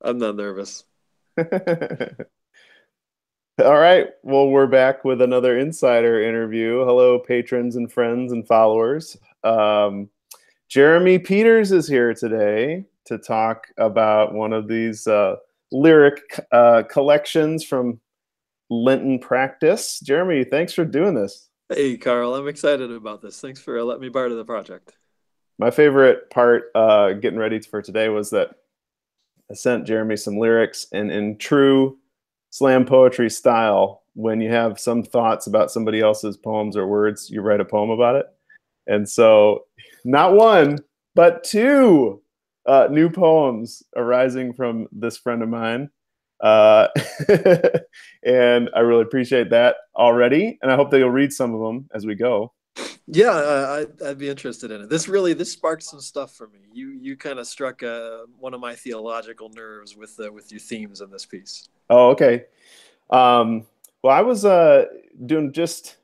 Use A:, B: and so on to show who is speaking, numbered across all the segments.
A: I'm not nervous.
B: All right. Well, we're back with another insider interview. Hello, patrons and friends and followers. Jeremy Peters is here today to talk about one of these lyric collections from Lenten Practice. Jeremy, thanks for doing this.
A: Hey, Carl, I'm excited about this. Thanks for letting me part of the project.
B: My favorite part getting ready for today was that I sent Jeremy some lyrics, and in true slam poetry style, when you have some thoughts about somebody else's poems or words, you write a poem about it. And so, not one, but two new poems arising from this friend of mine. Uh, and I really appreciate that already. And I hope that you'll read some of them as we go.
A: Yeah, I'd be interested in it. This sparked some stuff for me. You kind of struck one of my theological nerves with your themes in this piece.
B: Oh, okay. Well, I was doing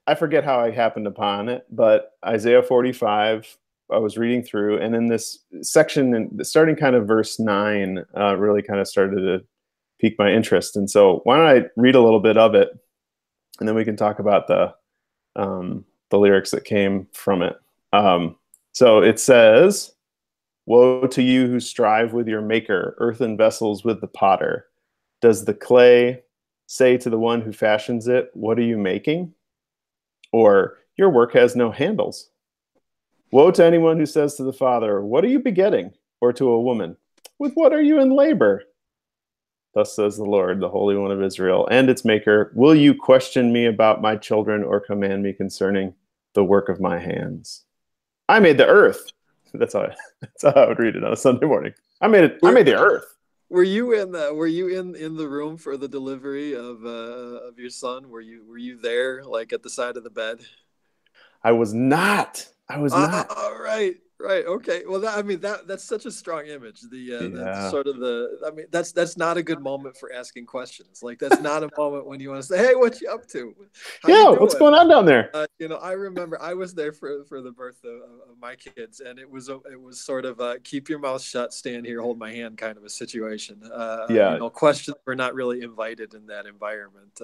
B: I forget how I happened upon it, but Isaiah 45, I was reading through, and in this section, starting kind of verse 9, really kind of started to pique my interest. And so, why don't I read a little bit of it, and then we can talk about the lyrics that came from it. So it says, "Woe to you who strive with your maker, earthen vessels with the potter. Does the clay say to the one who fashions it, 'What are you making?' Or, 'Your work has no handles.' Woe to anyone who says to the father, 'What are you begetting?' Or to a woman, 'With what are you in labor?' Thus says the Lord, the Holy One of Israel, and its Maker, 'Will you question me about my children or command me concerning the work of my hands? I made the earth.'" That's how I would read it on a Sunday morning. I made it. I
A: Were
B: made the earth.
A: were you in the room for the delivery of your son? Were you there like at the side of the bed?
B: I was not. I was not.
A: Right, right, okay. Well, I mean that's such a strong image. The
B: Yeah.
A: sort of the I mean that's not a good moment for asking questions. Like that's not a moment when you want to say, "Hey, what you up to? How you
B: Yeah. What's
A: doing?"
B: going on down there?
A: I remember I was there for the birth of my kids, and it was sort of a keep your mouth shut, stand here, hold my hand kind of a situation.
B: Yeah.
A: Questions were not really invited in that environment.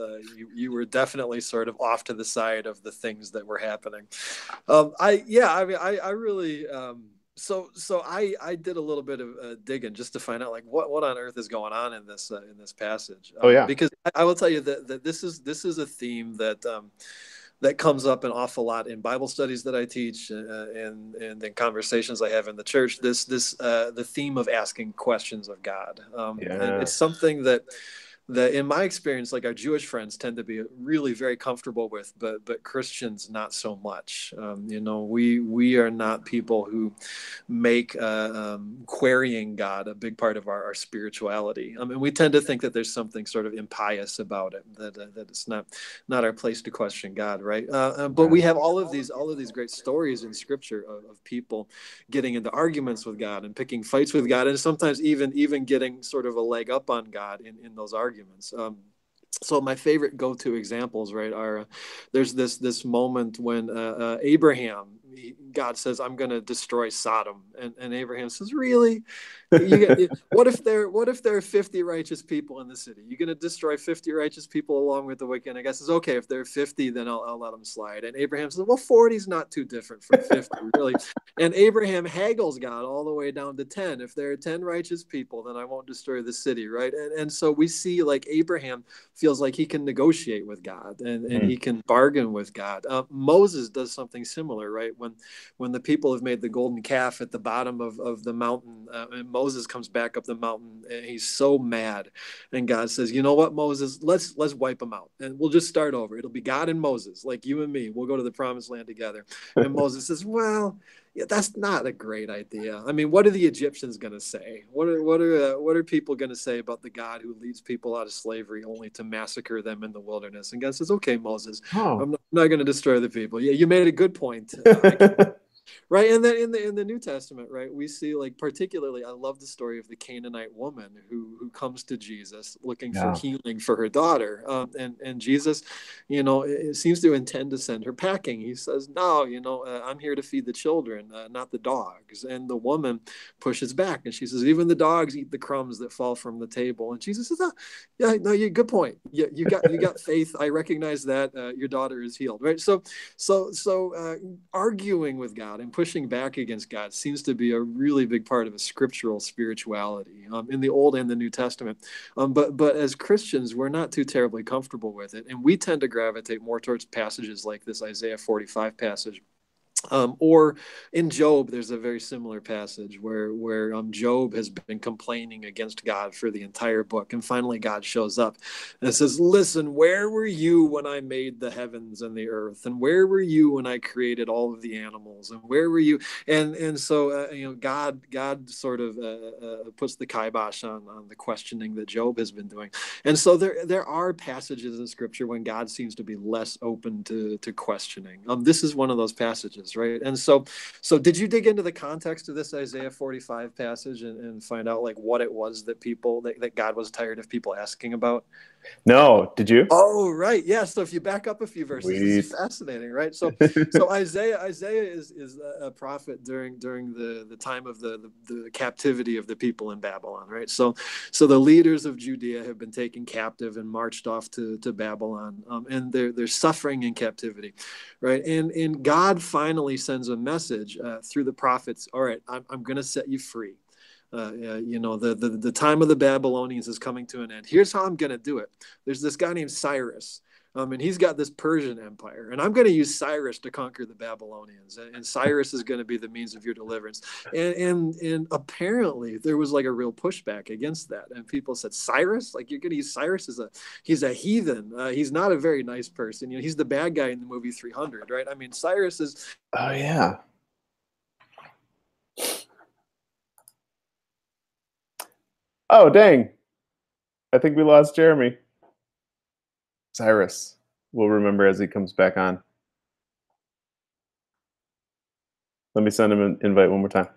A: You were definitely sort of off to the side of the things that were happening. I mean I really I did a little bit of digging just to find out like what on earth is going on in this passage,
B: Oh yeah.
A: because I will tell you that this is a theme that that comes up an awful lot in Bible studies that I teach, and in conversations I have in the church. The theme of asking questions of God, and
B: Yeah.
A: it's something that in my experience, like our Jewish friends tend to be really very comfortable with, but Christians not so much. We are not people who make querying God a big part of our spirituality. I mean, we tend to think that there's something sort of impious about it, that it's not our place to question God, right? But
B: Yeah.
A: we have all of these great stories in Scripture of people getting into arguments with God and picking fights with God, and sometimes even getting sort of a leg up on God in those arguments. So my favorite go-to examples, right, are there's this moment when Abraham, God says, "I'm going to destroy Sodom," and Abraham says, "Really? What if there are 50 righteous people in the city? You're going to destroy 50 righteous people along with the wicked?" And I guess it's okay if there are 50, then I'll let them slide. And Abraham says, "Well, 40 is not too different from 50, really." And Abraham haggles God all the way down to 10. If there are 10 righteous people, then I won't destroy the city, right? And so we see like Abraham feels like he can negotiate with God, and
B: Mm.
A: he can bargain with God. Moses does something similar, right? When the people have made the golden calf at the bottom of the mountain, and Moses comes back up the mountain, and he's so mad, and God says, "You know what, Moses? Let's wipe them out, and we'll just start over. It'll be God and Moses, like you and me. We'll go to the promised land together." And Moses says, "Well, yeah, that's not a great idea. I mean, what are the Egyptians going to say? What are people going to say about the God who leads people out of slavery only to massacre them in the wilderness?" And God says, "Okay, Moses,
B: Oh.
A: I'm not going to destroy the people. Yeah, you made a good point. Right, and then in the New Testament, right, we see, like, particularly, I love the story of the Canaanite woman who comes to Jesus looking for
B: Yeah.
A: healing for her daughter, and Jesus, it seems to intend to send her packing. He says, "No, I'm here to feed the children, not the dogs." And the woman pushes back, and she says, "Even the dogs eat the crumbs that fall from the table." And Jesus says, "Oh, yeah, no, you good point. Yeah, you got faith. I recognize that. Your daughter is healed." Right, so arguing with God and pushing back against God seems to be a really big part of a scriptural spirituality, in the Old and the New Testament. But as Christians, we're not too terribly comfortable with it, and we tend to gravitate more towards passages like this Isaiah 45 passage. Or in Job, there's a very similar passage where Job has been complaining against God for the entire book, and finally God shows up and says, "Listen, where were you when I made the heavens and the earth, and where were you when I created all of the animals, and where were you?" And so God sort of puts the kibosh on the questioning that Job has been doing, and so there are passages in Scripture when God seems to be less open to questioning. This is one of those passages, right? And so did you dig into the context of this Isaiah 45 passage and find out, like, what it was that God was tired of people asking about?
B: No, did you?
A: Oh, right. Yeah. So if you back up a few verses, this is
B: Sweet.
A: fascinating, right? So Isaiah is a prophet during the time of the captivity of the people in Babylon, right? So the leaders of Judea have been taken captive and marched off to Babylon, and they're suffering in captivity, right? And God finally sends a message through the prophets. All right, I'm going to set you free. The time of the Babylonians is coming to an end. Here's how I'm going to do it. There's this guy named Cyrus, and he's got this Persian empire, and I'm going to use Cyrus to conquer the Babylonians, and Cyrus is going to be the means of your deliverance. And apparently there was like a real pushback against that, and people said, "Cyrus, like, you're going to use Cyrus he's a heathen. He's not a very nice person. He's the bad guy in the movie 300, right? I mean, Cyrus is."
B: Oh yeah. Oh dang. I think we lost Jeremy. Cyrus. We'll remember as he comes back on. Let me send him an invite one more time.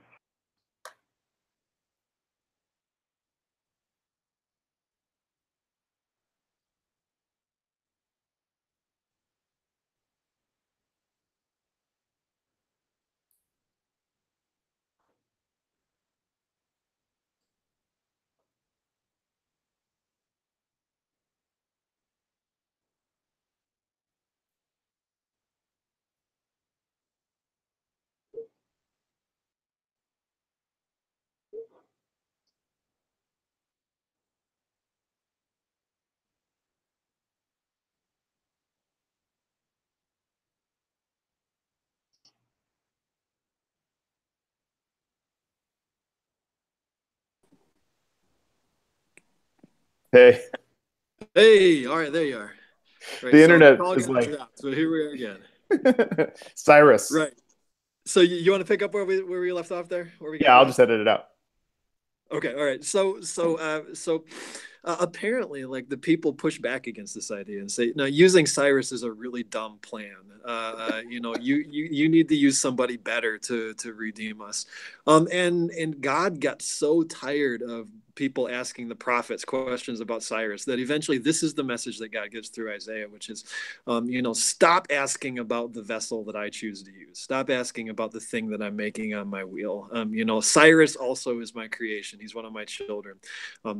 B: Hey.
A: Hey, all right, there you are. Right,
B: The
A: so the
B: internet
A: call
B: is
A: got
B: like
A: dropped, so here we are again.
B: Cyrus.
A: Right. So you want to pick up where we left off there, where we got
B: Yeah, I'll just
A: lost?
B: edit it out.
A: Okay, all right. So apparently, like, the people push back against this idea and say, "No, using Cyrus is a really dumb plan. You need to use somebody better to redeem us." And God got so tired of people asking the prophets questions about Cyrus that eventually this is the message that God gives through Isaiah, which is, stop asking about the vessel that I choose to use. Stop asking about the thing that I'm making on my wheel. Cyrus also is my creation. He's one of my children.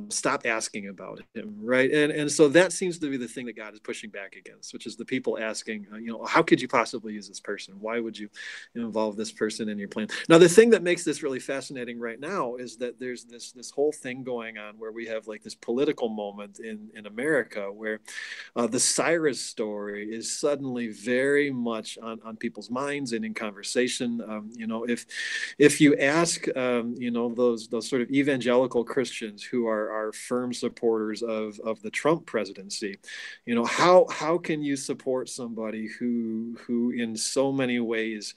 A: Stop asking about him, right? And so that seems to be the thing that God is pushing back against, which is the people asking, how could you possibly use this person? Why would you involve this person in your plan? Now, the thing that makes this really fascinating right now is that there's this whole thing going on where we have, like, this political moment in America where the Cyrus story is suddenly very much on people's minds and in conversation. If you ask, those sort of evangelical Christians who are firm supporters of the Trump presidency, how can you support somebody who in so many ways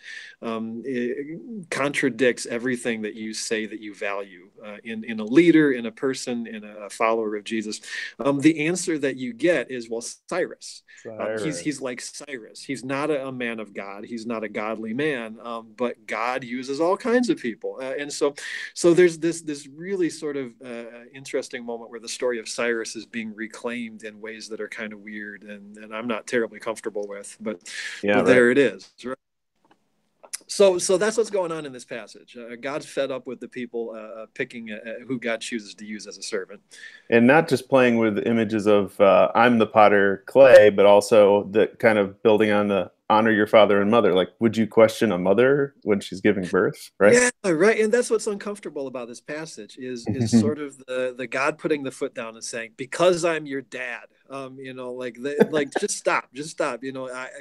A: contradicts everything that you say that you value in a leader, in a person, in a follower of Jesus, the answer that you get is, well, Cyrus. He's like Cyrus. He's not a man of God. He's not a godly man, but God uses all kinds of people. And so there's this really sort of interesting moment where the story of Cyrus is being reclaimed in ways that are kind of weird, and I'm not terribly comfortable with, but there it is. Right? So that's what's going on in this passage. God's fed up with the people picking who God chooses to use as a servant.
B: And not just playing with images of I'm the potter clay, but also the kind of building on the honor your father and mother. Like, would you question a mother when she's giving birth? Right.
A: Yeah, right. And that's what's uncomfortable about this passage is sort of the God putting the foot down and saying, because I'm your dad, just stop,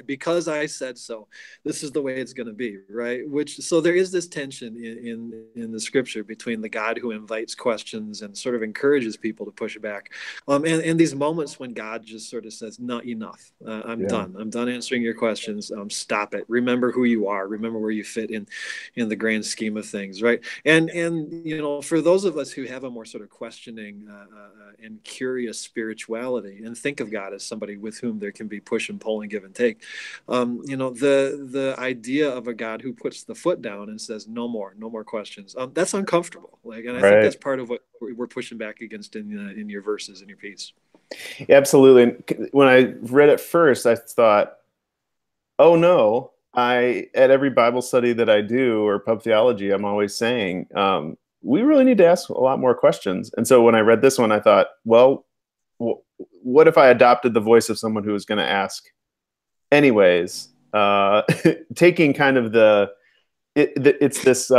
A: because I said so, this is the way it's going to be. Right. So there is this tension in the scripture between the God who invites questions and sort of encourages people to push back. And these moments when God just sort of says, not enough. I'm done. I'm done answering your questions. Stop it. Remember who you are. Remember where you fit in the grand scheme of things, right? And for those of us who have a more sort of questioning and curious spirituality, and think of God as somebody with whom there can be push and pull and give and take, the idea of a God who puts the foot down and says no more questions, that's uncomfortable. I think that's part of what we're pushing back against in your verses in your piece.
B: Absolutely. And when I read it first, I thought, oh no, at every Bible study that I do or pub theology, I'm always saying, we really need to ask a lot more questions. And so when I read this one, I thought, well, what if I adopted the voice of someone who was going to ask anyways, taking kind of it's this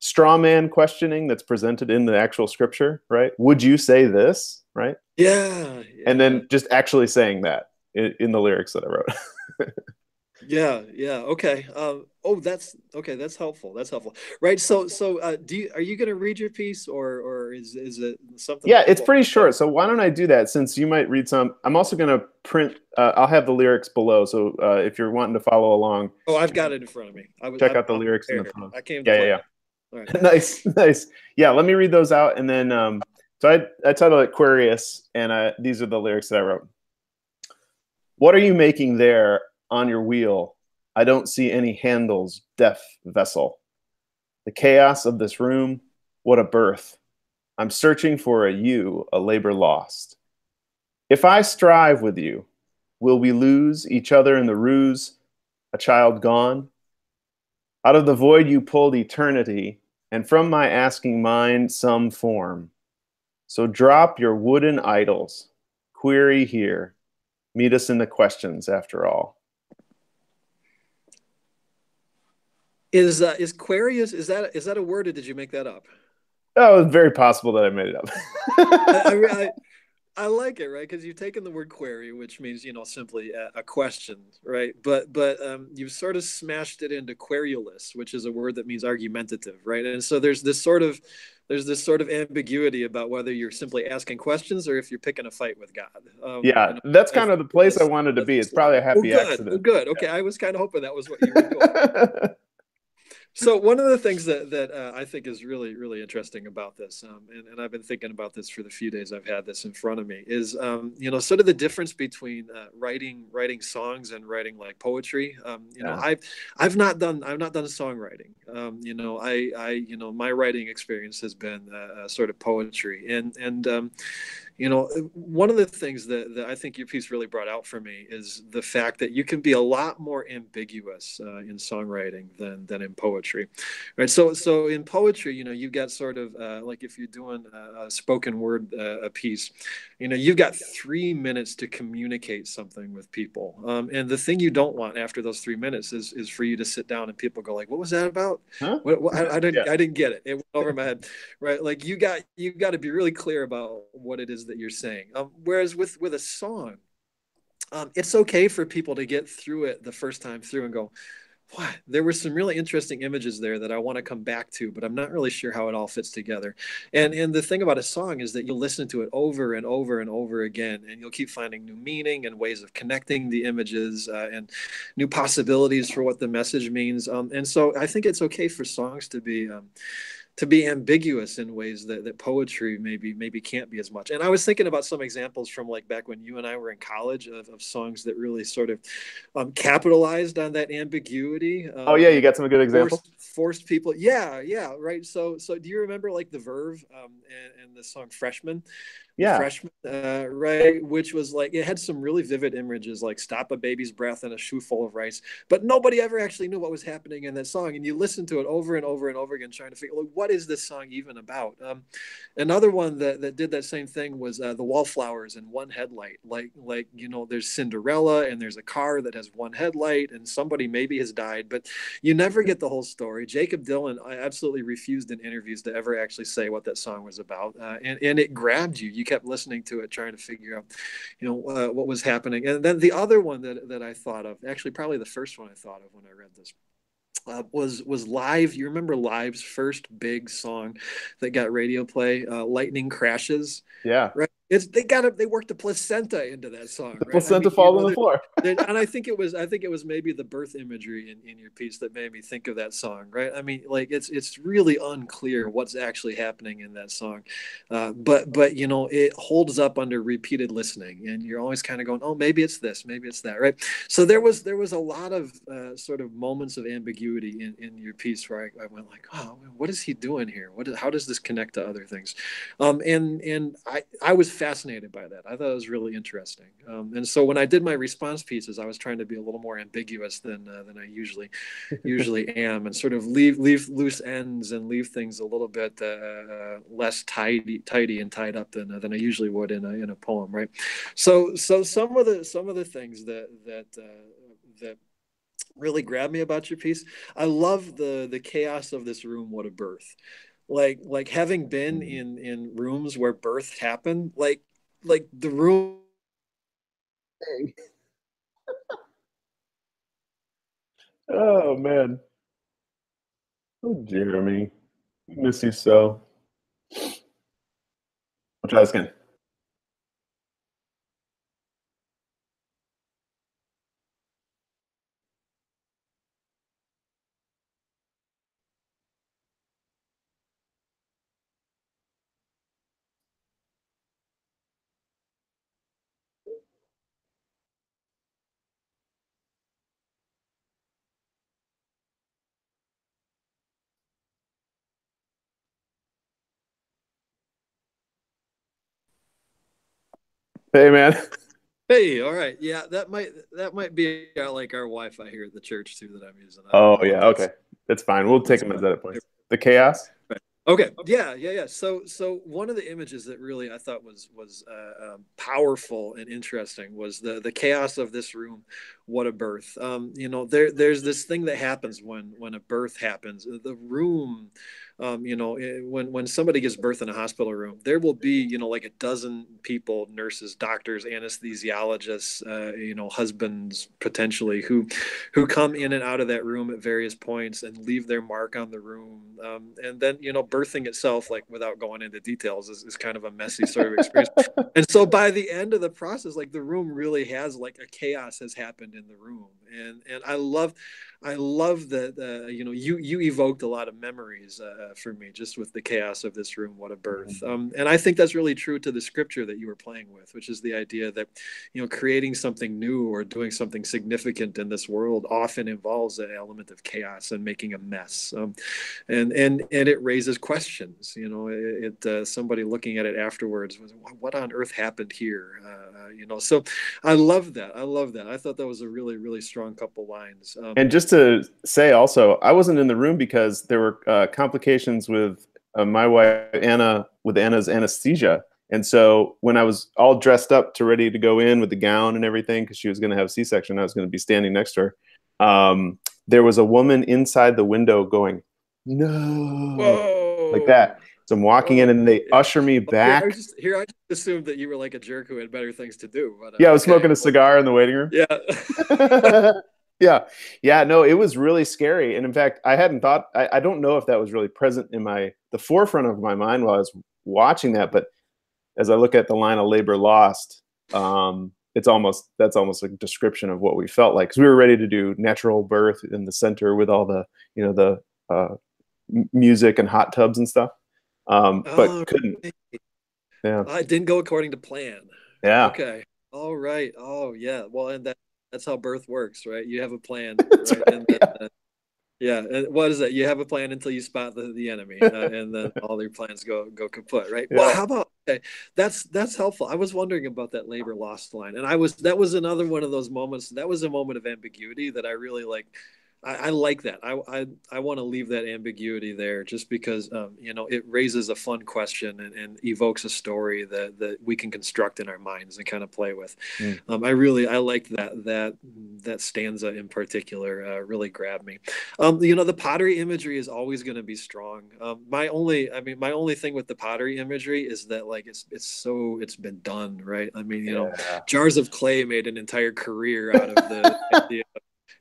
B: straw man questioning that's presented in the actual scripture, right? Would you say this, right?
A: Yeah.
B: And then just actually saying that in the lyrics that I wrote.
A: Yeah. Okay. That's helpful. Right. So, are you going to read your piece, or is it something?
B: Yeah, it's pretty short. So why don't I do that, since you might read some? I'm also going to print. I'll have the lyrics below. So if you're wanting to follow along.
A: Oh, I've got it in front of me.
B: Check out the lyrics in the phone.
A: I came to play.
B: Yeah.
A: All right.
B: Nice. Yeah, let me read those out, and then so I titled it Quarius, and these are the lyrics that I wrote. What are you making there on your wheel? I don't see any handles, deaf vessel. The chaos of this room, what a birth. I'm searching for a labor lost. If I strive with you, will we lose each other in the ruse, a child gone? Out of the void you pulled eternity, and from my asking mind some form. So drop your wooden idols, query here, meet us in the questions after all.
A: Is Quarius, is that a word, or did you make that up?
B: Oh, it's very possible that I made it up.
A: I like it, right? Because you've taken the word query, which means simply a question, right? But you've sort of smashed it into querulous, which is a word that means argumentative, right? And so there's this sort of ambiguity about whether you're simply asking questions or if you're picking a fight with God.
B: That's kind of the place I wanted to be. It's probably a happy accident.
A: Good. Okay, I was kind of hoping that was what you were doing. So one of the things that I think is really, really interesting about this, and I've been thinking about this for the few days I've had this in front of me, is sort of the difference between writing songs and writing like poetry. I've not done songwriting. My writing experience has been sort of poetry, and one of the things that I think your piece really brought out for me is the fact that you can be a lot more ambiguous in songwriting than in poetry, right? So in poetry, you've got sort of like if you're doing a spoken word a piece, you've got 3 minutes to communicate something with people, and the thing you don't want after those 3 minutes is for you to sit down and people go like, "What was that about? Huh? I didn't get it. It went over my head." Right? Like you got to be really clear about what it is that you're saying. Whereas with a song, it's okay for people to get through it the first time through and go, "What? There were some really interesting images there that I want to come back to, but I'm not really sure how it all fits together." And the thing about a song is that you'll listen to it over and over and over again, and you'll keep finding new meaning and ways of connecting the images and new possibilities for what the message means. And so I think it's okay for songs to be to be ambiguous in ways that poetry maybe can't be as much. And I was thinking about some examples from like back when you and I were in college of songs that really sort of capitalized on that ambiguity.
B: Oh yeah, you got some good examples.
A: Forced people. Yeah, right. So do you remember like the Verve and the song Freshman? The
B: Yeah.
A: Freshman, right? Which was like, it had some really vivid images like stop a baby's breath in a shoe full of rice, but nobody ever actually knew what was happening in that song. And you listen to it over and over and over again, trying to figure, like, what is this song even about? Another one that did that same thing was the Wallflowers and One Headlight. Like, you know, there's Cinderella and there's a car that has one headlight and somebody maybe has died, but you never get the whole story. Jacob Dylan, I absolutely refused in interviews to ever actually say what that song was about. And it grabbed you. You kept listening to it, trying to figure out, you know, what was happening. And then the other one that I thought of, actually probably the first one I thought of when I read this, was Live. You remember Live's first big song that got radio play, Lightning Crashes?
B: Yeah.
A: Right. They worked the placenta into that song.
B: The
A: Right?
B: placenta falls on the floor.
A: And I think it was maybe the birth imagery in your piece that made me think of that song. Right. I mean, like it's really unclear what's actually happening in that song, but you know, it holds up under repeated listening, and you're always kind of going, oh, maybe it's this, maybe it's that. Right. So there was a lot of sort of moments of ambiguity in your piece where I went like, oh, what is he doing here? How does this connect to other things? And I was fascinated by that. I thought it was really interesting. And so when I did my response pieces, I was trying to be a little more ambiguous than I usually am, and sort of leave loose ends and leave things a little bit less tidy and tied up than I usually would in a poem, right? So some of the things that really grabbed me about your piece. I love the chaos of this room. What a birth! Like having been in rooms where births happen, like the room.
B: Oh man. Oh Jeremy. Miss you so. I'll try this again. Hey man.
A: Hey, all right, yeah, that might be like our Wi-Fi here at the church too that I'm using. I don't
B: Oh
A: know what
B: yeah, okay. That's fine. We'll take
A: that's
B: them as
A: about.
B: edit points. The chaos?
A: Right. Okay. Yeah. So one of the images that really I thought was powerful and interesting was the chaos of this room. What a birth! You know, there's this thing that happens when a birth happens. The room, you know, when somebody gives birth in a hospital room, there will be, you know, like a dozen people, nurses, doctors, anesthesiologists, you know, husbands potentially who come in and out of that room at various points and leave their mark on the room. And then, you know, birthing itself, like without going into details, is kind of a messy sort of experience. And so by the end of the process, like the room really has like a chaos has happened in the room. And I love that, you know, you evoked a lot of memories for me just with the chaos of this room. What a birth. And I think that's really true to the scripture that you were playing with, which is the idea that, you know, creating something new or doing something significant in this world often involves an element of chaos and making a mess. And it raises questions. You know, somebody looking at it afterwards was, what on earth happened here? You know, so I love that. I thought that was a really strong couple lines.
B: And just to say also, I wasn't in the room because there were complications with my wife Anna, with Anna's anesthesia. And so when I was all dressed up to ready to go in with the gown and everything, because she was going to have C-section, I was going to be standing next to her. There was a woman inside the window going, no, like that. So I'm walking in and they usher me back.
A: I just assumed that you were like a jerk who had better things to do. But,
B: yeah, I was smoking a cigar in the waiting room.
A: Yeah.
B: Yeah, no, it was really scary. And in fact, I hadn't thought, I don't know if that was really present in the forefront of my mind while I was watching that. But as I look at the line of labor lost, that's almost a description of what we felt like. Cause we were ready to do natural birth in the center with all the, you know, the music and hot tubs and stuff, but
A: Oh,
B: couldn't. Yeah,
A: it didn't go according to plan.
B: yeah,
A: Okay. All right. Oh, yeah. Well, and that's how birth works, right? You have a plan,
B: that's
A: right?
B: right.
A: And then,
B: Yeah,
A: yeah, and what is that? You have a plan until you spot the enemy, and then all your plans go kaput, right? Well,
B: yeah,
A: how about okay? That's helpful. I was wondering about that labor lost line, and that was another one of those moments. That was a moment of ambiguity that I really like. I like that. I want to leave that ambiguity there just because you know, it raises a fun question and evokes a story that we can construct in our minds and kind of play with.
B: mm,
A: I like that stanza in particular. Really grabbed me. You know, the pottery imagery is always going to be strong. My only thing with the pottery imagery is that like it's been done, right? I mean, you know,
B: yeah.
A: Jars of Clay made an entire career out of the idea,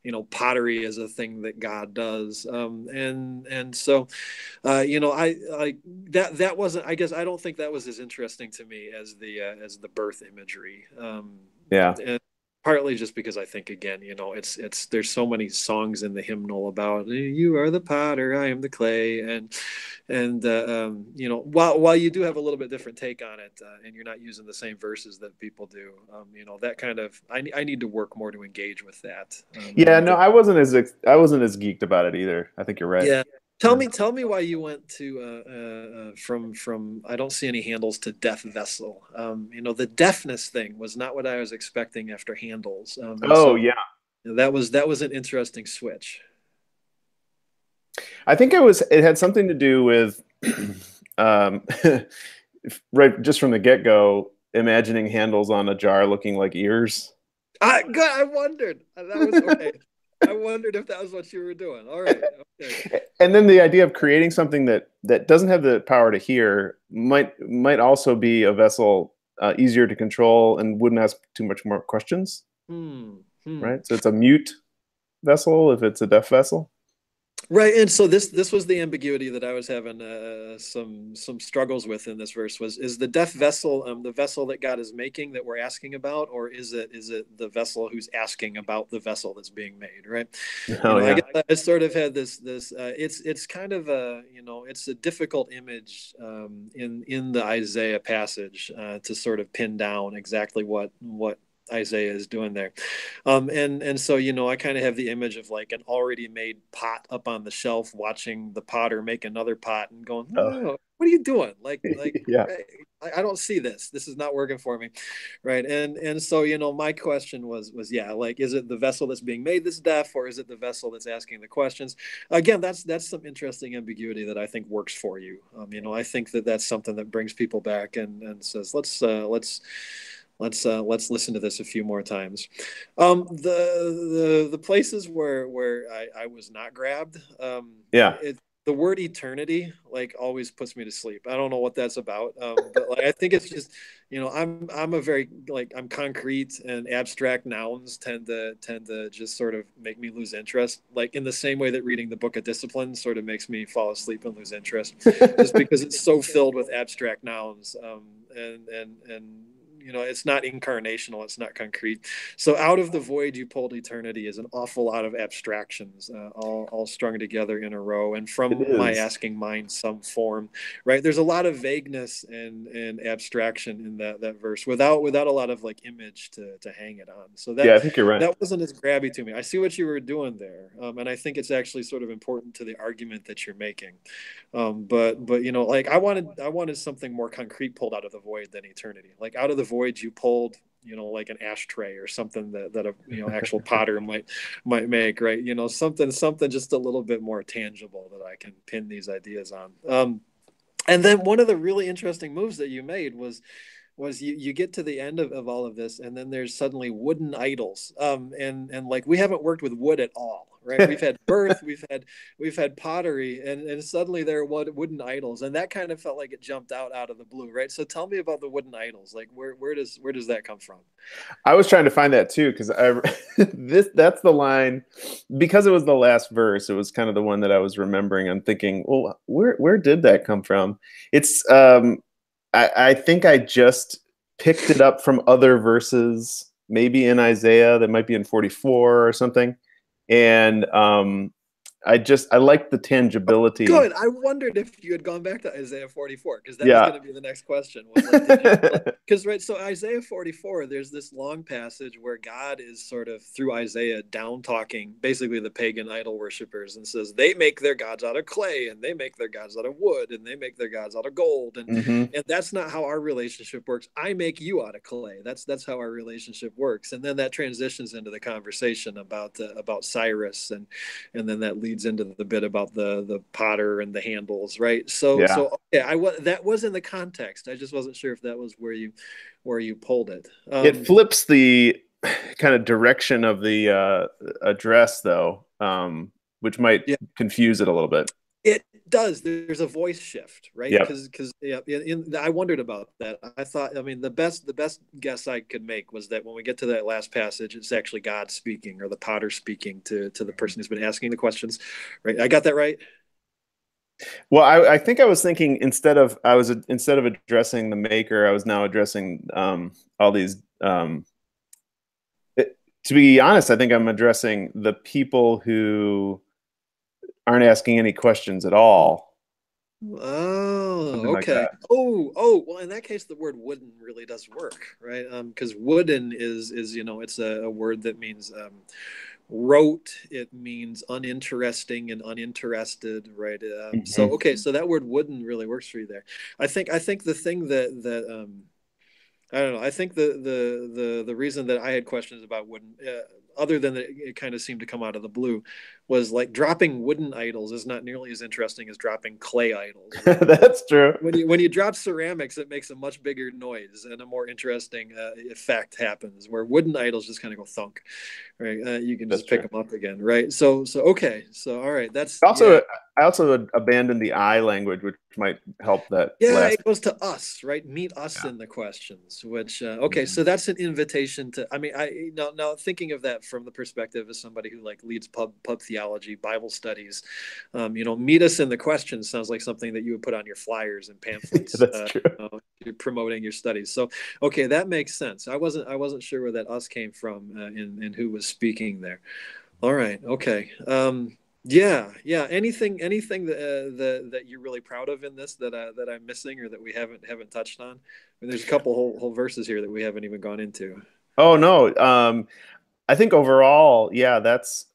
A: you know, pottery is a thing that God does. And so you know, I like that wasn't, I guess I don't think that was as interesting to me as the birth imagery.
B: Yeah.
A: And partly just because I think, again, you know, it's there's so many songs in the hymnal about you are the potter, I am the clay, and you know, while you do have a little bit different take on it, and you're not using the same verses that people do, you know, that kind of I need to work more to engage with that.
B: Yeah,
A: And
B: no, I wasn't as geeked about it either. I think you're right.
A: yeah.
B: Yeah.
A: Tell me why you went to from I don't see any handles to Death Vessel. You know, the deafness thing was not what I was expecting after handles, and
B: Oh
A: so
B: yeah.
A: that was an interesting switch.
B: I think it had something to do with um, right just from the get-go, imagining handles on a jar looking like ears.
A: I wondered that was okay. I wondered if that was what you were doing. All right, okay.
B: And then the idea of creating something that doesn't have the power to hear might also be a vessel easier to control and wouldn't ask too much more questions,
A: Hmm. Hmm.
B: right? So it's a mute vessel if it's a deaf vessel.
A: Right, and so this was the ambiguity that I was having some struggles with in this verse was is the deaf vessel the vessel that God is making that we're asking about, or is it the vessel who's asking about the vessel that's being made, right? You
B: Oh
A: know, I
B: yeah.
A: guess I sort of had this it's kind of a, you know, it's a difficult image in the Isaiah passage to sort of pin down exactly what Isaiah is doing there. And so, you know, I kind of have the image of like an already made pot up on the shelf, watching the potter make another pot and going,
B: Oh
A: oh, what are you doing?
B: yeah.
A: I don't see this. This is not working for me. Right. And so, you know, my question was, yeah, like, is it the vessel that's being made that's deaf, or is it the vessel that's asking the questions? Again, that's some interesting ambiguity that I think works for you. You know, I think that's something that brings people back and says, let's listen to this a few more times. The places where I was not grabbed,
B: Yeah.
A: the word eternity like always puts me to sleep. I don't know what that's about, but like I think it's just, you know, I'm a very like I'm concrete, and abstract nouns tend to just sort of make me lose interest. Like in the same way that reading the Book of Discipline sort of makes me fall asleep and lose interest, just because it's so filled with abstract nouns, and you know, it's not incarnational, it's not concrete. So out of the void you pulled eternity is an awful lot of abstractions, all strung together in a row, and
B: It
A: from my
B: is.
A: asking mind some form, right? There's a lot of vagueness and abstraction in that verse without a lot of like image to hang it on. So
B: Yeah, I think you're right.
A: that wasn't as grabby to me. I see what you were doing there, and I think it's actually sort of important to the argument that you're making. But you know, like I wanted something more concrete pulled out of the void than eternity. Like out of the void, you pulled, you know, like an ashtray or something that a, you know, actual potter might make, right? You know, something just a little bit more tangible that I can pin these ideas on. And then one of the really interesting moves that you made was you get to the end of all of this, and then there's suddenly wooden idols, and like we haven't worked with wood at all, right? We've had birth, we've had pottery, and suddenly there are wooden idols, and that kind of felt like it jumped out of the blue, right? So tell me about the wooden idols. Like where does that come from?
B: I was trying to find that too because I this that's the line, because it was the last verse. It was kind of the one that I was remembering. I'm thinking, well, where did that come from? It's I think I just picked it up from other verses, maybe in Isaiah, that might be in 44 or something. And I like the tangibility.
A: Good. I wondered if you had gone back to Isaiah 44 because that was
B: Yeah.
A: going to be the next question. Was like, did you? Because right, so Isaiah 44, there's this long passage where God is sort of through Isaiah down talking basically the pagan idol worshippers and says they make their gods out of clay and they make their gods out of wood and they make their gods out of gold
B: Hmm.
A: and that's not how our relationship works. I make you out of clay. That's how our relationship works. And then that transitions into the conversation about Cyrus and then that leads into the bit about the potter and the handles, right?
B: Yeah.
A: Okay, that was in the context. I just wasn't sure if that was where you pulled it.
B: It flips the kind of direction of the address, though, which might
A: Yeah,
B: confuse it a little bit.
A: it does. There's a voice shift, right?
B: Yep.
A: Because yeah, I wondered about that. I thought, I mean, the best guess I could make was that when we get to that last passage, it's actually God speaking or the potter speaking to the person who's been asking the questions, right? I got that right.
B: Well, I think I was thinking instead of addressing the maker, I was now addressing all these. To be honest, I think I'm addressing the people who aren't asking any questions at all.
A: Oh,
B: Something like
A: okay.
B: that.
A: Oh, well, in that case, the word wooden really does work, right? Because wooden is it's a word that means rote. It means uninteresting and uninterested, right? So
B: Hmm.
A: okay, so that word wooden really works for you there. I think the thing I don't know. I think the reason that I had questions about wooden, other than that it kind of seemed to come out of the blue, was like dropping wooden idols is not nearly as interesting as dropping clay idols, right?
B: That's true.
A: When you drop ceramics, it makes a much bigger noise and a more interesting effect happens. Where wooden idols just kind of go thunk, right? You can
B: That's
A: just pick
B: true.
A: them up again, right? So okay, so all right, that's yeah.
B: Also, I also abandoned the I language, which might help that
A: Yeah,
B: last.
A: it goes to us, right? Meet us
B: Yeah.
A: in the questions, which okay,
B: Hmm.
A: so that's an invitation to I mean, I now thinking of that from the perspective of somebody who like leads pub theology, Bible studies, meet us in the questions sounds like something that you would put on your flyers and pamphlets.
B: That's true.
A: You're promoting your studies. So okay, that makes sense. I wasn't sure where that us came from and who was speaking there. All right. Okay. Yeah. Yeah. Anything that you're really proud of in this that I'm missing or that we haven't touched on? I mean, there's a couple whole verses here that we haven't even gone into.
B: Oh no. I think overall, yeah, that's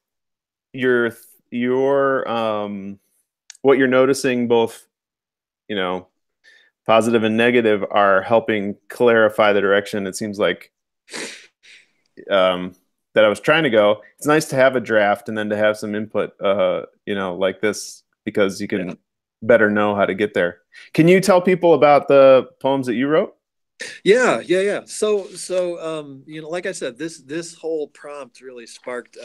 B: your your what you're noticing, both you know positive and negative, are helping clarify the direction. It seems like um, that I was trying to go. It's nice to have a draft and then to have some input, like this, because you
A: Yeah.
B: can better know how to get there. Can you tell people about the poems that you wrote?
A: Yeah. So like I said, this whole prompt really sparked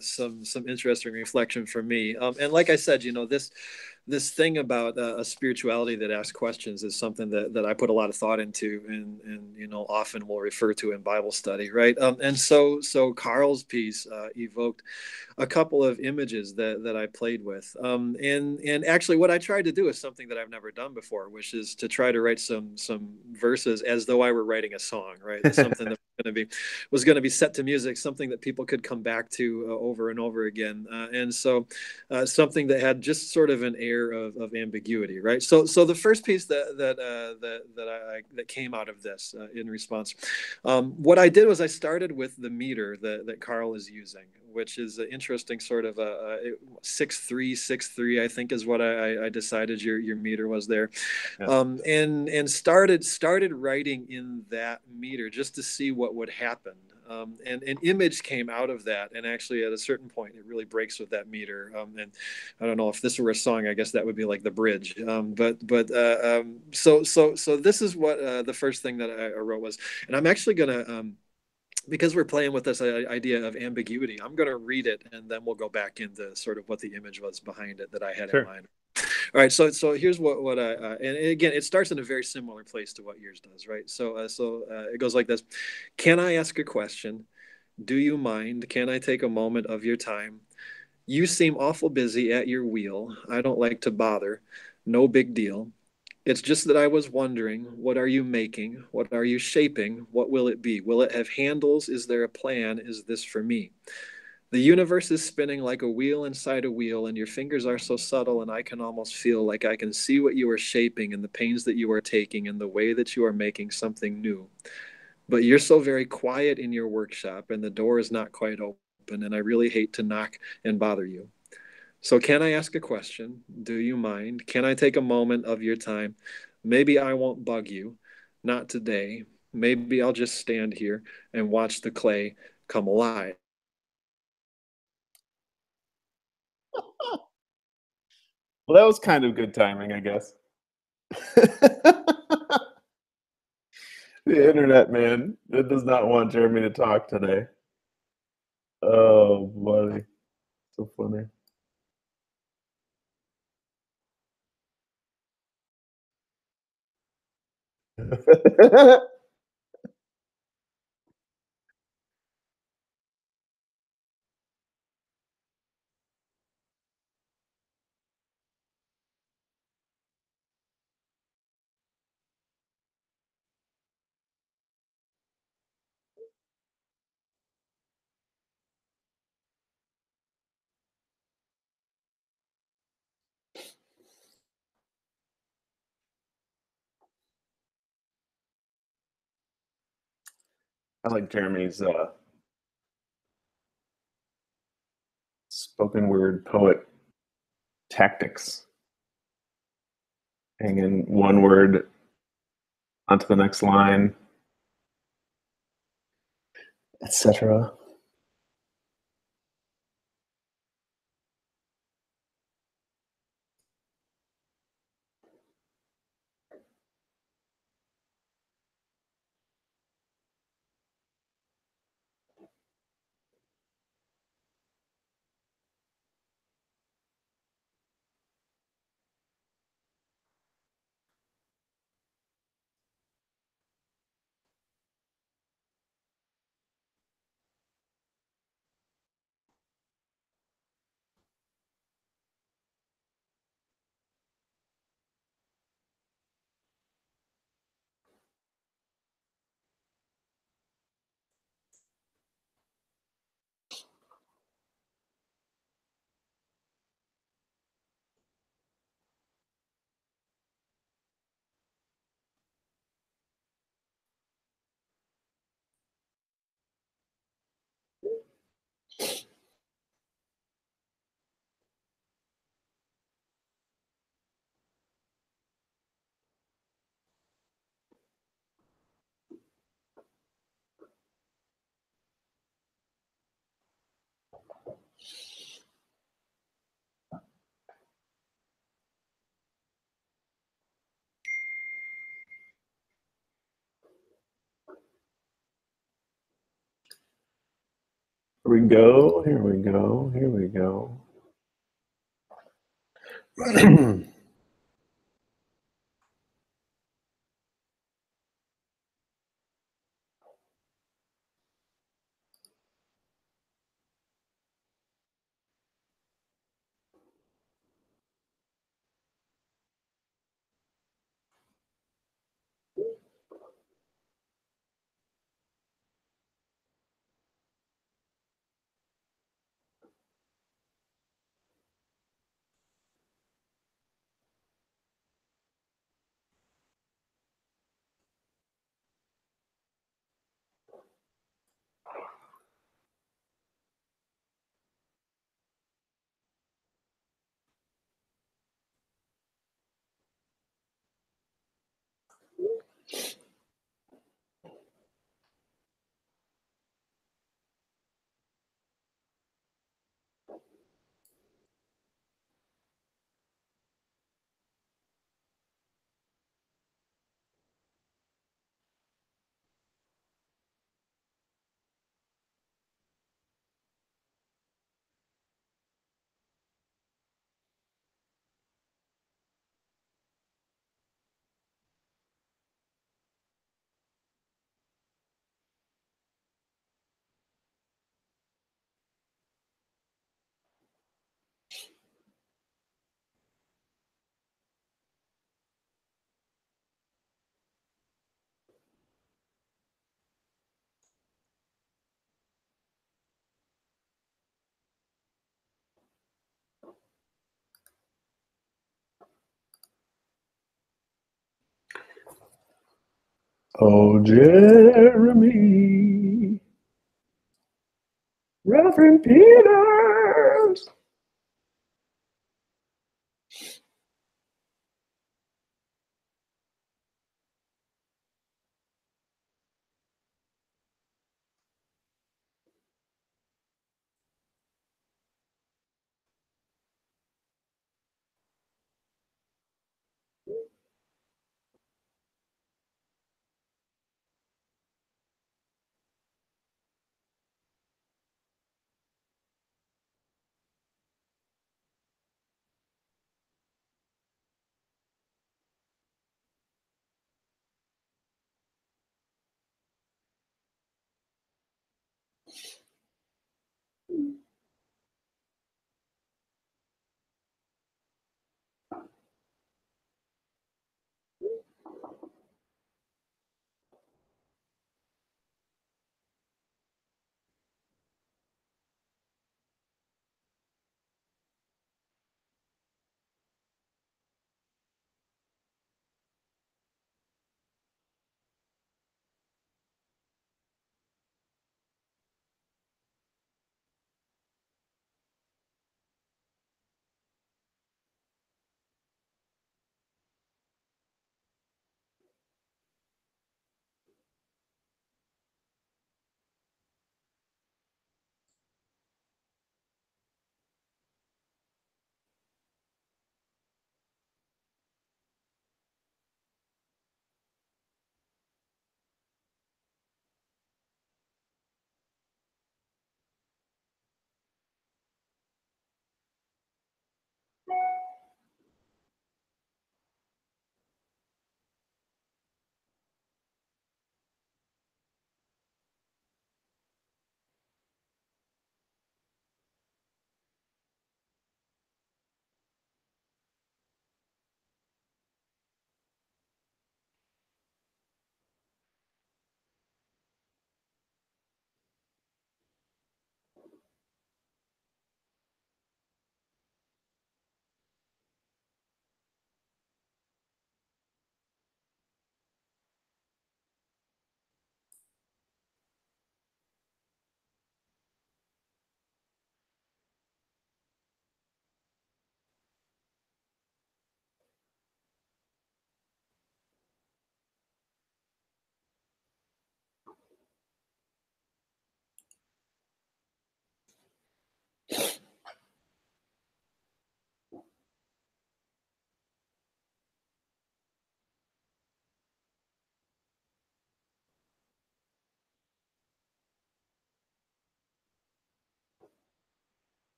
A: some interesting reflection for me. And like I said, this thing about a spirituality that asks questions is something that I put a lot of thought into and often will refer to in Bible study, right? And so Carl's piece evoked a couple of images that I played with. And actually, what I tried to do is something that I've never done before, which is to try to write some verses as though I were writing a song, right? Something that was going to be set to music, something that people could come back to over and over again, and so something that had just sort of an air of ambiguity, right? So the first piece that came out of this in response, what I did was I started with the meter that Carl is using, which is an interesting sort of a 6-3 I think is what I decided your meter was there,
B: Yeah.
A: and started writing in that meter just to see what would happen. And an image came out of that, and actually at a certain point it really breaks with that meter. And I don't know if this were a song, I guess that would be like the bridge. So this is what the first thing that I wrote was, and I'm actually gonna because we're playing with this idea of ambiguity, I'm going to read it and then we'll go back into sort of what the image was behind it that I had in
B: Sure.
A: mind. All right, so here's what I and again, it starts in a very similar place to what yours does, right? So it goes like this: Can I ask a question? Do you mind? Can I take a moment of your time? You seem awful busy at your wheel. I don't like to bother. No big deal. It's just that I was wondering, what are you making? What are you shaping? What will it be? Will it have handles? Is there a plan? Is this for me? The universe is spinning like a wheel inside a wheel, and your fingers are so subtle, and I can almost feel like I can see what you are shaping and the pains that you are taking and the way that you are making something new. But you're so very quiet in your workshop, and the door is not quite open, and I really hate to knock and bother you. So, can I ask a question? Do you mind? Can I take a moment of your time? Maybe I won't bug you. Not today. Maybe I'll just stand here and watch the clay come alive.
B: Well, that was kind of good timing, I guess. The internet, man, it does not want Jeremy to talk today. Oh, buddy, so funny. I like Jeremy's spoken word poet tactics, hanging one word onto the next line, etc. Here we go. Here we go. Here we go. Oh, Jeremy, Reverend Peters.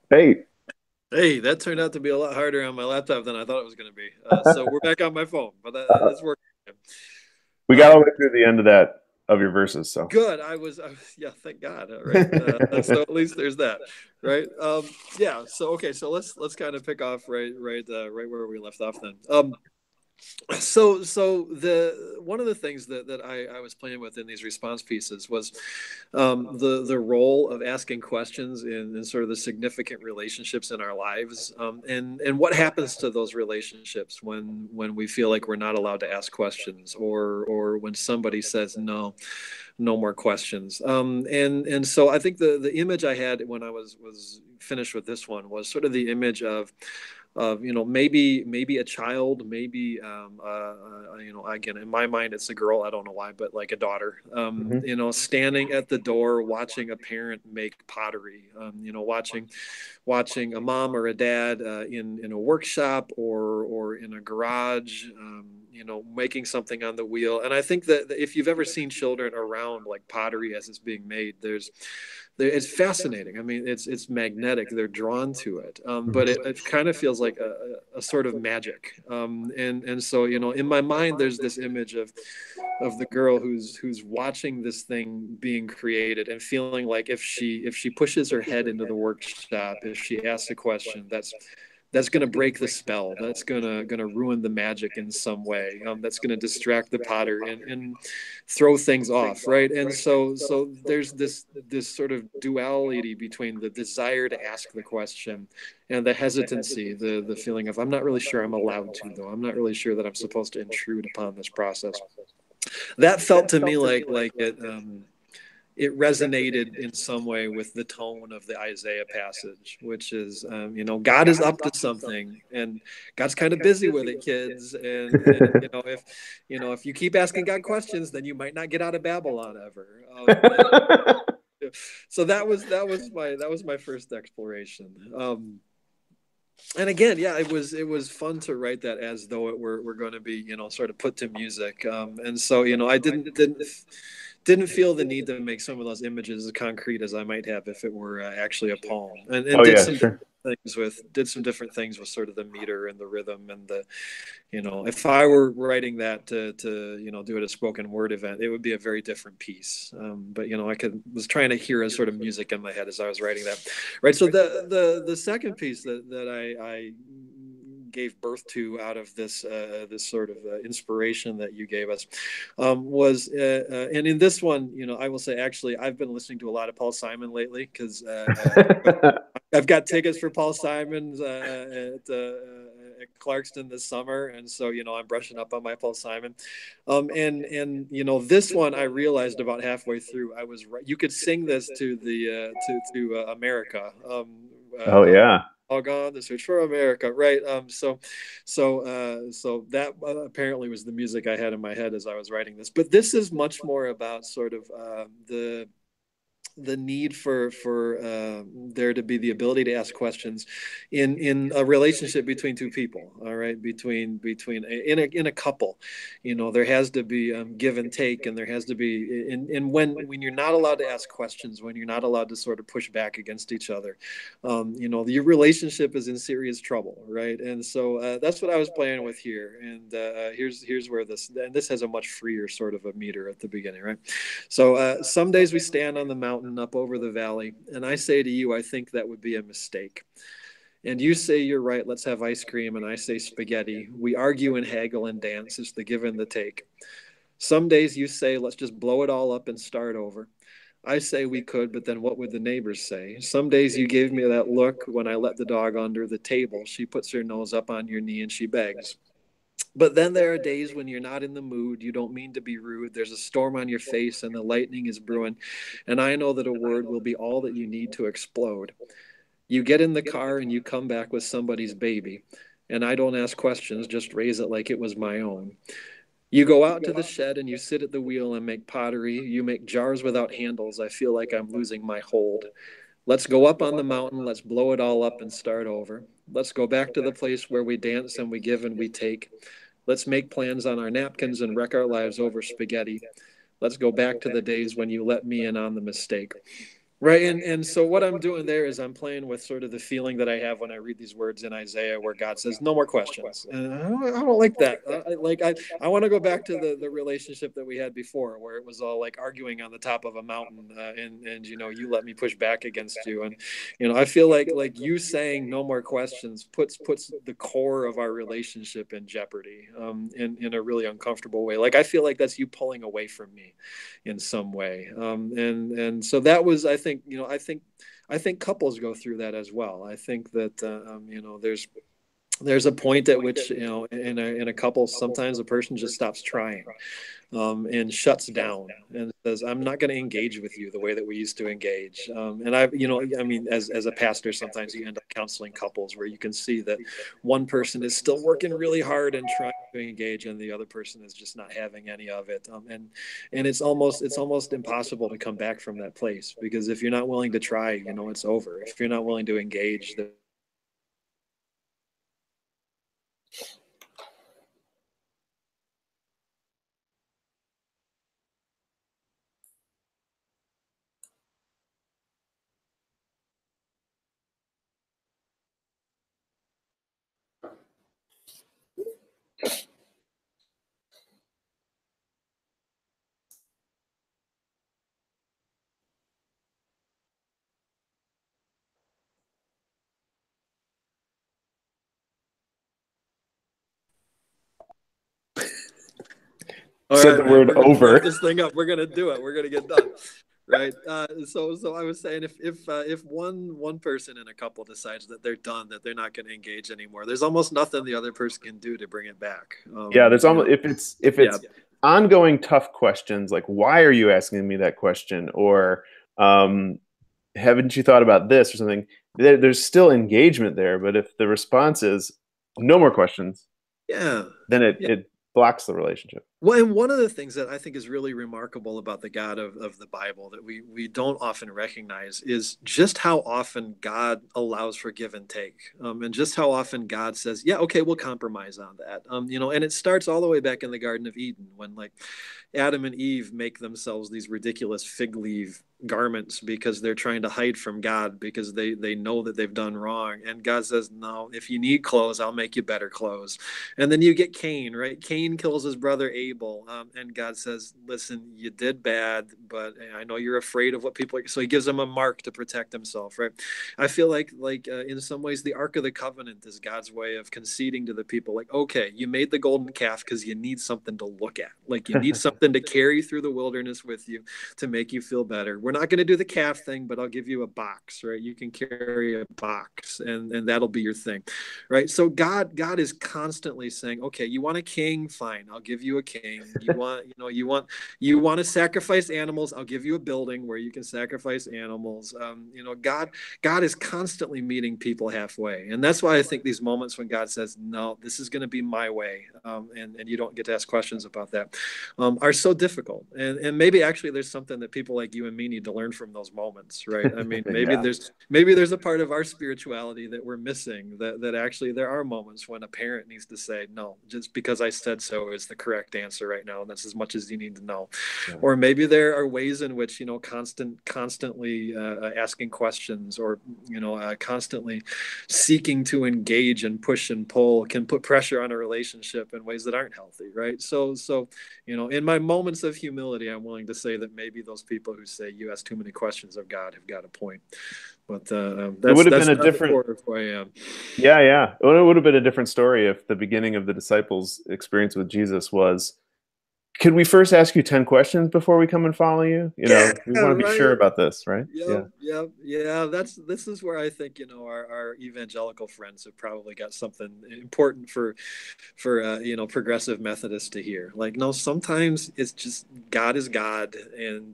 B: Hey,
A: Hey, that turned out to be a lot harder on my laptop than I thought it was going to be. So we're back on my phone, but it's working.
B: we got all
A: Um,
B: the way through the end of that of your verses, so.
A: Good. Yeah, thank God. Right. So at least there's that. Right. Yeah. So okay. So let's kind of pick off right where we left off then. So the one of the things that I was playing with in these response pieces was the role of asking questions in sort of the significant relationships in our lives, and what happens to those relationships when we feel like we're not allowed to ask questions, or when somebody says no more questions. And so I think the image I had when I was finished with this one was sort of the image of maybe a child, maybe again, in my mind it's a girl, I don't know why, but like a daughter,
B: Hmm.
A: standing at the door watching a parent make pottery, watching a mom or a dad in a workshop or in a garage, making something on the wheel. And I think that if you've ever seen children around like pottery as it's being made, it's fascinating. I mean, it's magnetic. They're drawn to it, but it kind of feels like a sort of magic. And so in my mind, there's this image of the girl who's watching this thing being created and feeling like if she pushes her head into the workshop, if she asks a question, that's going to break the spell. That's going to ruin the magic in some way. That's going to distract the potter and throw things off, right? And so there's this sort of duality between the desire to ask the question and the hesitancy, the feeling of I'm not really sure I'm allowed to, though. I'm not really sure that I'm supposed to intrude upon this process. That felt to me like it resonated in some way with the tone of the Isaiah passage, which is, God is up to something, and God's kind of busy with it, kids. And if you keep asking God questions, then you might not get out of Babylon ever. So that was my first exploration. And again, yeah, it was fun to write that as though it were going to be sort of put to music. And so I didn't feel the need to make some of those images as concrete as I might have if it were actually a poem, and
B: Oh yeah, sure.
A: did some different things with sort of the meter and the rhythm and the if I were writing that to do it at a spoken word event, it would be a very different piece. But was trying to hear a sort of music in my head as I was writing that, right? So the second piece that I gave birth to out of this sort of inspiration that you gave us was and in this one, I will say actually I've been listening to a lot of Paul Simon lately because I've got tickets for Paul Simon's at Clarkston this summer, and so I'm brushing up on my Paul Simon. And this one I realized about halfway through I was right. You could sing this to the to America.
B: Oh yeah.
A: All gone, the search for America, right? So that apparently was the music I had in my head as I was writing this. But this is much more about sort of the need for there to be the ability to ask questions in a relationship between two people, all right, between in a couple. There has to be give and take, and there has to be and when you're not allowed to ask questions, when you're not allowed to sort of push back against each other, your relationship is in serious trouble, right? And so that's what I was playing with here. And here's where this has a much freer sort of a meter at the beginning, right? So some days we stand on the mountain up over the valley, and I say to you, I think that would be a mistake. And you say you're right, let's have ice cream, and I say spaghetti. We argue and haggle and dance. It's the give and the take. Some days you say, let's just blow it all up and start over. I say we could, but then what would the neighbors say? Some days you gave me that look when I let the dog under the table. She puts her nose up on your knee and she begs. But then there are days when you're not in the mood, you don't mean to be rude. There's a storm on your face and the lightning is brewing. And I know that a word will be all that you need to explode. You get in the car and you come back with somebody's baby. And I don't ask questions, just raise it like it was my own. You go out to the shed and you sit at the wheel and make pottery. You make jars without handles. I feel like I'm losing my hold. Let's go up on the mountain. Let's blow it all up and start over. Let's go back to the place where we dance and we give and we take. Let's make plans on our napkins and wreck our lives over spaghetti. Let's go back to the days when you let me in on the mistake. Right. And so what I'm doing there is I'm playing with sort of the feeling that I have when I read these words in Isaiah where God says, no more questions. And I don't like that. I want to go back to the relationship that we had before where it was all like arguing on the top of a mountain and, you let me push back against you. And, I feel like you saying no more questions puts the core of our relationship in jeopardy in a really uncomfortable way. Like, I feel like that's you pulling away from me in some way. And so that was, I think couples go through that as well. I think that there's a point at which in a couple sometimes a person just stops trying and shuts down and says, I'm not going to engage with you the way that we used to engage. And as a pastor, sometimes you end up counseling couples where you can see that one person is still working really hard and trying to engage and the other person is just not having any of it. And it's almost impossible to come back from that place, because if you're not willing to try, it's over. If you're not willing to engage, all
B: Said
A: right,
B: the
A: man,
B: word
A: we're gonna wrap
B: over.
A: this thing up. We're gonna do it. We're gonna get done. Right. So I was saying, if one person in a couple decides that they're done, that they're not going to engage anymore, there's almost nothing the other person can do to bring it back.
B: Yeah, there's almost, if it's
A: Yeah.
B: ongoing tough questions like, why are you asking me that question, or um, haven't you thought about this or something, there's still engagement there. But if the response is no more questions,
A: Yeah.
B: then it,
A: Yeah.
B: it blocks the relationship.
A: Well, and one of the things that I think is really remarkable about the God of the Bible that we don't often recognize is just how often God allows for give and take, and just how often God says, "Yeah, okay, we'll compromise on that." And it starts all the way back in the Garden of Eden when, like, Adam and Eve make themselves these ridiculous fig leaf garments because they're trying to hide from God because they know that they've done wrong. And God says, "No, if you need clothes, I'll make you better clothes." And then you get Cain, right? Cain kills his brother Abel, and God says, "Listen, you did bad, but I know you're afraid of what people." So He gives him a mark to protect himself, right? I feel like in some ways the Ark of the Covenant is God's way of conceding to the people, like, okay, you made the golden calf because you need something to look at, like you need something to carry through the wilderness with you to make you feel better. We're not going to do the calf thing, but I'll give you a box, right? You can carry a box, and that'll be your thing, right? So God is constantly saying, okay, you want a king, fine, I'll give you a king. You want to sacrifice animals, I'll give you a building where you can sacrifice animals. God is constantly meeting people halfway, and that's why I think these moments when God says, no, this is going to be my way, and you don't get to ask questions about that, are so difficult. And maybe actually there's something that people like you and me need to learn from those moments, right? I mean, maybe
B: Yeah.
A: there's a part of our spirituality that we're missing, that actually there are moments when a parent needs to say, no, just because I said so is the correct answer right now, and that's as much as you need to know.
B: Yeah.
A: Or maybe there are ways in which constantly asking questions, or constantly seeking to engage and push and pull can put pressure on a relationship in ways that aren't healthy, right? So in my moments of humility, I'm willing to say that maybe those people who say you ask too many questions of God have got a point. But
B: It would have been
A: that's
B: a
A: not the
B: different,
A: core of who I am.
B: yeah, yeah. It would have been a different story if the beginning of the disciples' experience with Jesus was, could we first ask you 10 questions before we come and follow you?
A: Yeah,
B: We want to be sure
A: right.
B: about this, right?
A: Yep,
B: Yeah.
A: yep, yeah. This is where I think our evangelical friends have probably got something important for progressive Methodists to hear. Like, no, sometimes it's just God is God, and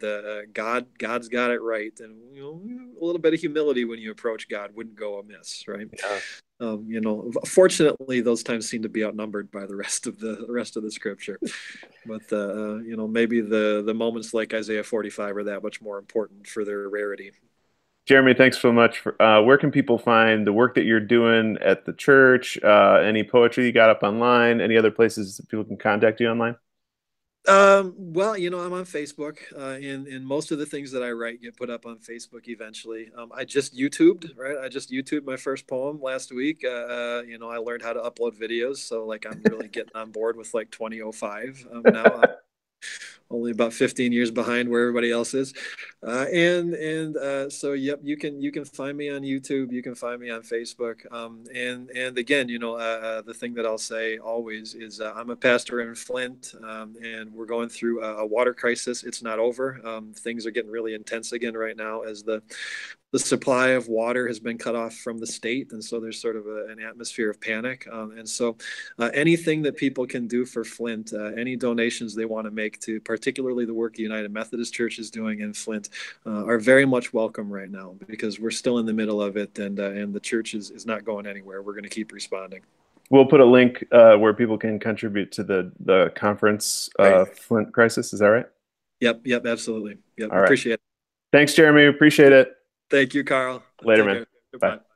A: God's got it right, and a little bit of humility when you approach God wouldn't go amiss, right?
B: Yeah.
A: Fortunately, those times seem to be outnumbered by the rest of the scripture. But maybe the moments like Isaiah 45 are that much more important for their rarity.
B: Jeremy, thanks so much. Where can people find the work that you're doing at the church? Any poetry you got up online? Any other places that people can contact you online?
A: Well, I'm on Facebook, and most of the things that I write get put up on Facebook eventually. I just YouTubed, right? I just YouTubed my first poem last week. I learned how to upload videos, so like I'm really getting on board with like 2005 now. Only about 15 years behind where everybody else is. And so yep, you can find me on YouTube, you can find me on Facebook. And again, the thing that I'll say always is I'm a pastor in Flint, and we're going through a water crisis. It's not over. Things are getting really intense again right now as the supply of water has been cut off from the state, and so there's sort of an atmosphere of panic. And so, anything that people can do for Flint, any donations they want to make to, particularly the work the United Methodist Church is doing in Flint, are very much welcome right now because we're still in the middle of it, and the church is not going anywhere. We're going to keep responding.
B: We'll put a link where people can contribute to the conference
A: Right.
B: Flint crisis. Is that right?
A: Yep, absolutely. Yep,
B: All right.
A: appreciate it.
B: Thanks, Jeremy. Appreciate it.
A: Thank you, Carl.
B: Later,
A: Take
B: man.
A: care.
B: Bye.
A: Goodbye.